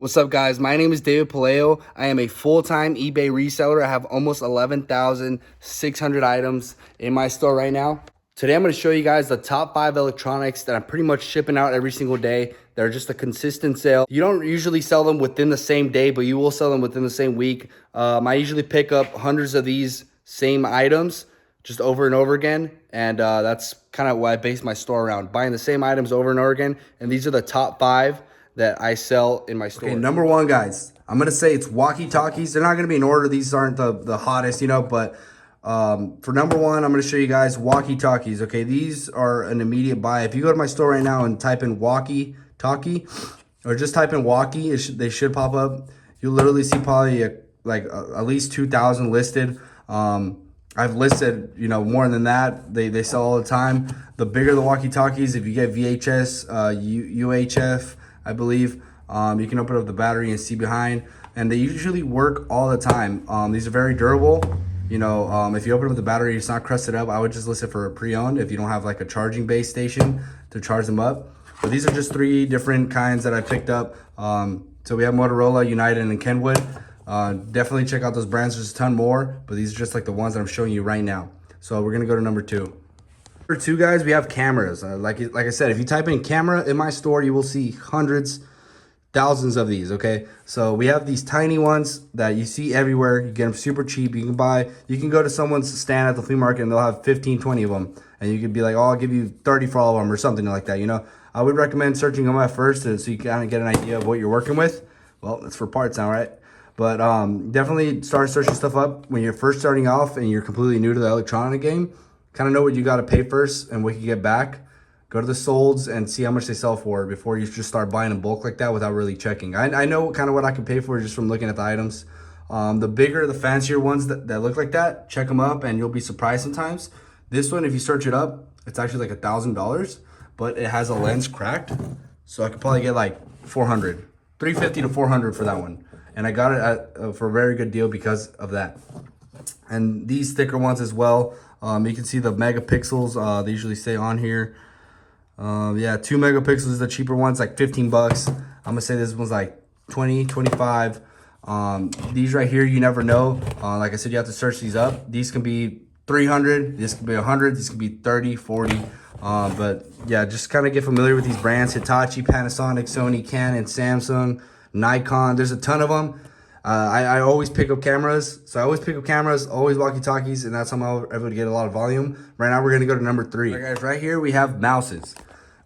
What's up, guys? My name is David Pallets. I am a full-time eBay reseller. I have almost 11,600 items in my store right now. Today, I'm going to show you guys the top 5 electronics that I'm pretty much shipping out every single day. They're just a consistent sale. You don't usually sell them within the same day, but you will sell them within the same week. I usually pick up hundreds of these same items just over and over again. And that's kind of what I base my store around, buying the same items over and over again. And these are the top 5 that I sell in my store. Okay, number one, guys, I'm going to say it's Walkie Talkies. They're not going to be in order. These aren't the hottest, but for number one, I'm going to show you guys Walkie Talkies. Okay, these are an immediate buy. If you go to my store right now and type in Walkie Talkie or just type in Walkie, they should pop up. You'll literally see probably at least 2,000 listed. I've listed, more than that. They sell all the time. The bigger the Walkie Talkies, if you get VHS, UHF, I believe, you can open up the battery and see behind, and they usually work all the time. These are very durable. If you open up the battery, it's not crusted up. I would just list it for a pre-owned if you don't have like a charging base station to charge them up. But these are just 3 different kinds that I picked up. So we have Motorola, United, and Kenwood. Definitely check out those brands. There's a ton more, but these are just like the ones that I'm showing you right now. So we're gonna go to number 2. Number 2, guys, we have cameras. Like I said, if you type in camera in my store, you will see hundreds, thousands of these. Okay, so we have these tiny ones that you see everywhere. You get them super cheap. You can go to someone's stand at the flea market and they'll have 15, 20 of them, and you could be like, oh, I'll give you 30 for all of them or something like that. I would recommend searching them at first so you kind of get an idea of what you're working with. Well, that's for parts now, right? But definitely start searching stuff up when you're first starting off and you're completely new to the electronic game. Kind of know what you got to pay first and what you get back. Go to the solds and see how much they sell for before you just start buying in bulk like that without really checking. I know kind of what I can pay for just from looking at the items. The bigger, the fancier ones that look like that, check them up and you'll be surprised sometimes. This one, if you search it up, it's actually like $1,000, but it has a lens cracked. So I could probably get like 400, 350 to 400 for that one. And I got it for a very good deal because of that. And these thicker ones as well. You can see the megapixels. They usually stay on here. 2 megapixels is the cheaper ones, like 15 bucks. I'm gonna say this one's like 20, 25. These right here, you never know. Like I said, you have to search these up. These can be 300. This could be 100. These could be 30, 40. But yeah, just kind of get familiar with these brands: Hitachi, Panasonic, Sony, Canon, Samsung, Nikon. There's a ton of them. I always pick up cameras. So I always pick up cameras, always walkie-talkies, and that's how I'm able to get a lot of volume. Right now, we're going to go to number 3. All right, guys, right here we have mouses,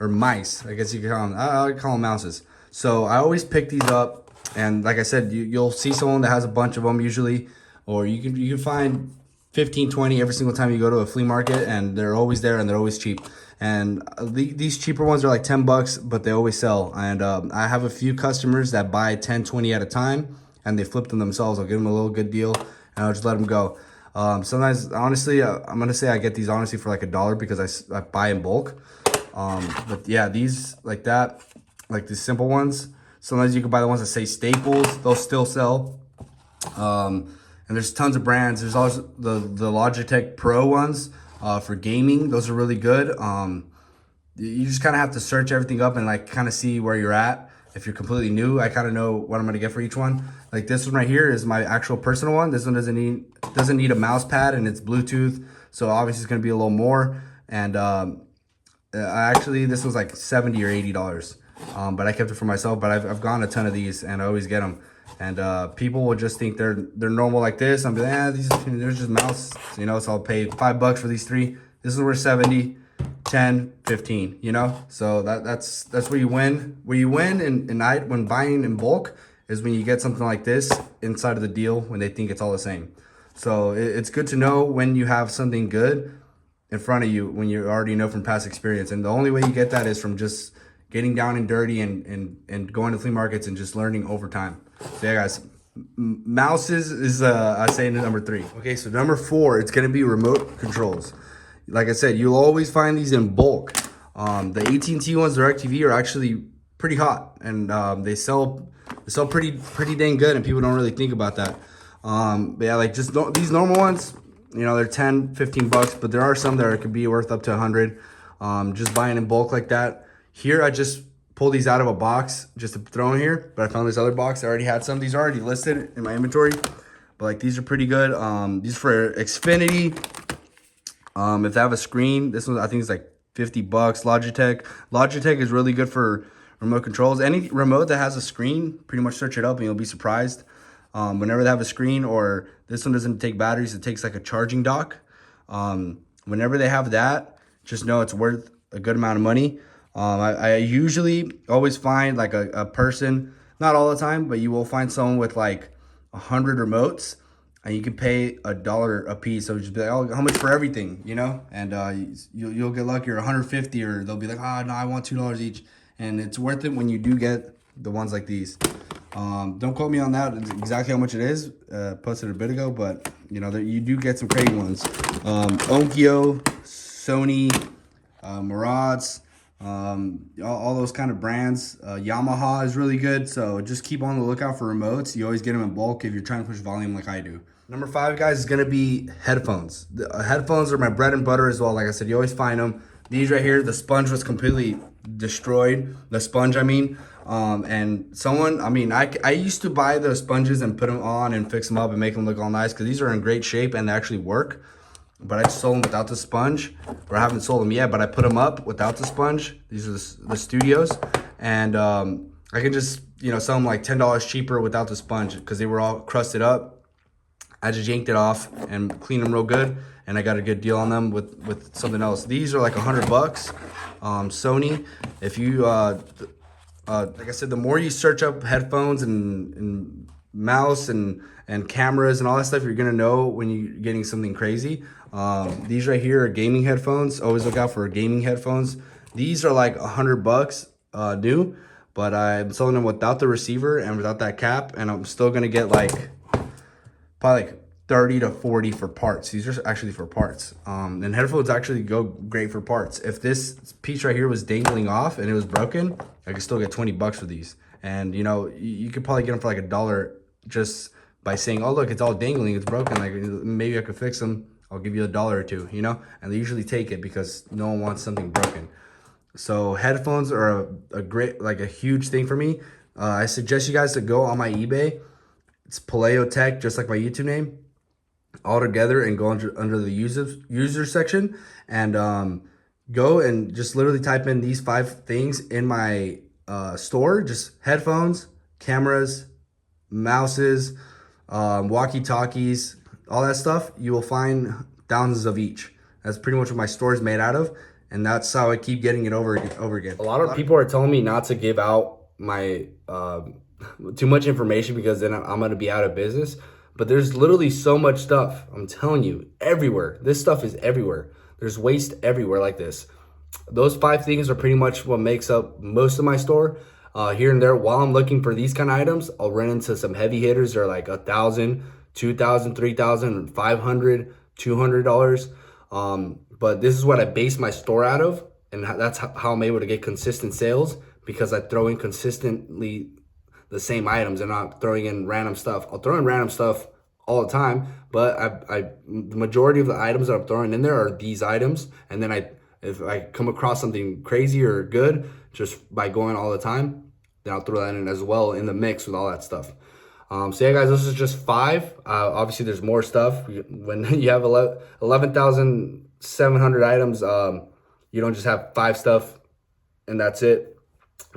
or mice, I guess you could call them. I call them mouses. So I always pick these up, and like I said, you'll see someone that has a bunch of them usually, or you can find 15, 20 every single time you go to a flea market, and they're always there and they're always cheap. And these cheaper ones are like 10 bucks, but they always sell. And I have a few customers that buy 10, 20 at a time, and they flip them themselves. I'll give them a little good deal, and I'll just let them go. Sometimes, honestly, I'm going to say I get these honestly for like $1 because I buy in bulk. But yeah, these like that, like these simple ones. Sometimes you can buy the ones that say Staples. They'll still sell. And there's tons of brands. There's also the Logitech Pro ones for gaming. Those are really good. You just kind of have to search everything up and like kind of see where you're at. If you're completely new, I kind of know what I'm going to get for each one. Like this one right here is my actual personal one. This one doesn't need a mouse pad, and it's Bluetooth. So obviously it's going to be a little more. And actually this was like $70 or $80. But I kept it for myself. But I've gotten a ton of these, and I always get them. And people will just think they're normal like this. I'm like, they're just mouse, so I'll pay $5 for these 3. This is worth 70, 10, 15. So that's where you win. Where you win when buying in bulk is when you get something like this inside of the deal when they think it's all the same. So it's good to know when you have something good in front of you when you already know from past experience. And the only way you get that is from just getting down and dirty and going to flea markets and just learning over time. So yeah, guys, mouses is I say number 3. Okay, so number 4, it's gonna be remote controls. Like I said, you'll always find these in bulk. The AT&T ones, DirecTV, are actually pretty hot, and they sell pretty dang good, and people don't really think about that. But yeah, like just these normal ones, they're 10, 15 bucks, but there are some that could be worth up to 100. Just buying in bulk like that. Here, I just pulled these out of a box just to throw in here, but I found this other box. I already had some. These are already listed in my inventory, but like these are pretty good. These for Xfinity. If they have a screen, this one I think is like 50 bucks. Logitech is really good for remote controls. Any remote that has a screen, pretty much search it up and you'll be surprised. Whenever they have a screen, or this one doesn't take batteries, it takes like a charging dock. Whenever they have that, just know it's worth a good amount of money. I usually always find like a person, not all the time, but you will find someone with like 100 remotes, and you can pay $1 a piece. So just be like, oh, how much for everything, you know? And you'll get lucky, or 150, or they'll be like, oh no, I want $2 each. And it's worth it when you do get the ones like these. Don't quote me on that exactly how much it is. Posted a bit ago, but you know, you do get some crazy ones. Onkyo, Sony, Murads, all those kind of brands. Yamaha is really good, so just keep on the lookout for remotes. You always get them in bulk if you're trying to push volume like I do. Number 5, guys, is gonna be headphones. Headphones are my bread and butter as well. Like I said, you always find them. These right here, the sponge was completely destroyed. The sponge, I mean. And someone, I mean, I used to buy the sponges and put them on and fix them up and make them look all nice, because these are in great shape and they actually work. But I just sold them without the sponge, or I haven't sold them yet, but I put them up without the sponge. These are the Studios, and I can just, you know, sell them like $10 cheaper without the sponge, because they were all crusted up. I just yanked it off and cleaned them real good, and I got a good deal on them with something else. These are like 100 bucks. Sony, if you like I said, the more you search up headphones and mouse and cameras and all that stuff, you're gonna know when you're getting something crazy. These right here are gaming headphones. Always look out for gaming headphones. These are like 100 bucks new, but I'm selling them without the receiver and without that cap, and I'm still gonna get like probably like 30 to 40 for parts. These are actually for parts. And headphones actually go great for parts. If this piece right here was dangling off and it was broken, I could still get 20 bucks for these. And you know, you could probably get them for like $1 just by saying, oh look, it's all dangling, it's broken, like maybe I could fix them, I'll give you $1 or $2, you know? And they usually take it because no one wants something broken. So headphones are a great, like a huge thing for me. I suggest you guys to go on my eBay. It's Paleo Tech, just like my YouTube name, all together, and go under the user section, and go and just literally type in these 5 things in my store. Just headphones, cameras, mouses, walkie talkies, all that stuff. You will find thousands of each. That's pretty much what my store is made out of, and that's how I keep getting it over again. A lot of people are telling me not to give out my too much information, because then I'm gonna be out of business. But there's literally so much stuff, I'm telling you, everywhere. This stuff is everywhere. There's waste everywhere like this. Those 5 things are pretty much what makes up most of my store. Here and there, while I'm looking for these kind of items, I'll run into some heavy hitters. They're like $1,000, $2,000, $3,000, $500, $200. But this is what I base my store out of, and that's how I'm able to get consistent sales, because I throw in consistently the same items and not throwing in random stuff. I'll throw in random stuff all the time, but the majority of the items that I'm throwing in there are these items. And then if I come across something crazy or good just by going all the time, then I'll throw that in as well in the mix with all that stuff. So yeah, guys, this is just 5. Obviously, there's more stuff. When you have 11,700 items, you don't just have 5 stuff and that's it.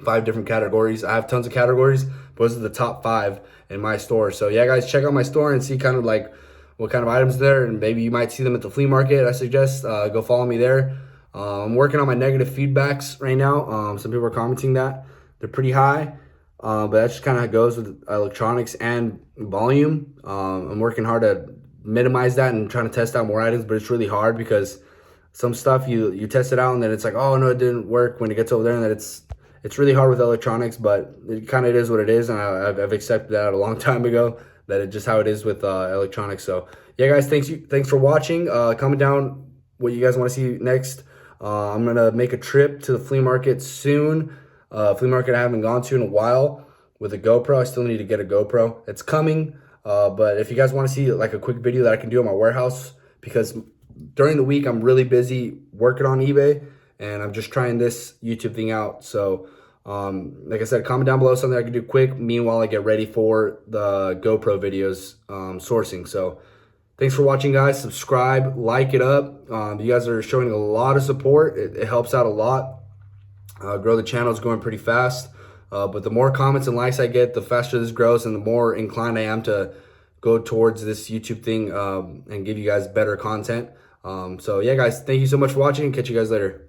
5 different categories. I have tons of categories, but those are the top 5 in my store. So yeah, guys, check out my store and see kind of like what kind of items there, and maybe you might see them at the flea market. I suggest go follow me there. I'm working on my negative feedbacks right now. Some people are commenting that they're pretty high, but that just kind of goes with electronics and volume. I'm working hard to minimize that and trying to test out more items, but it's really hard because some stuff you test it out and then it's like, oh no, it didn't work when it gets over there, and then it's really hard with electronics, but it kind of is what it is, and I've accepted that a long time ago, that it's just how it is with electronics. So yeah, guys, thanks for watching. Comment down what you guys want to see next. I'm gonna make a trip to the flea market soon. Flea market I haven't gone to in a while with a GoPro. I still need to get a GoPro. It's coming, but if you guys want to see like a quick video that I can do in my warehouse, because during the week I'm really busy working on eBay, and I'm just trying this YouTube thing out. So Like I said, comment down below something I can do quick. Meanwhile, I get ready for the GoPro videos sourcing. So thanks for watching, guys. Subscribe, like it up. You guys are showing a lot of support. It helps out a lot. Grow the channel is going pretty fast. But the more comments and likes I get, the faster this grows and the more inclined I am to go towards this YouTube thing and give you guys better content. So yeah, guys, thank you so much for watching. Catch you guys later.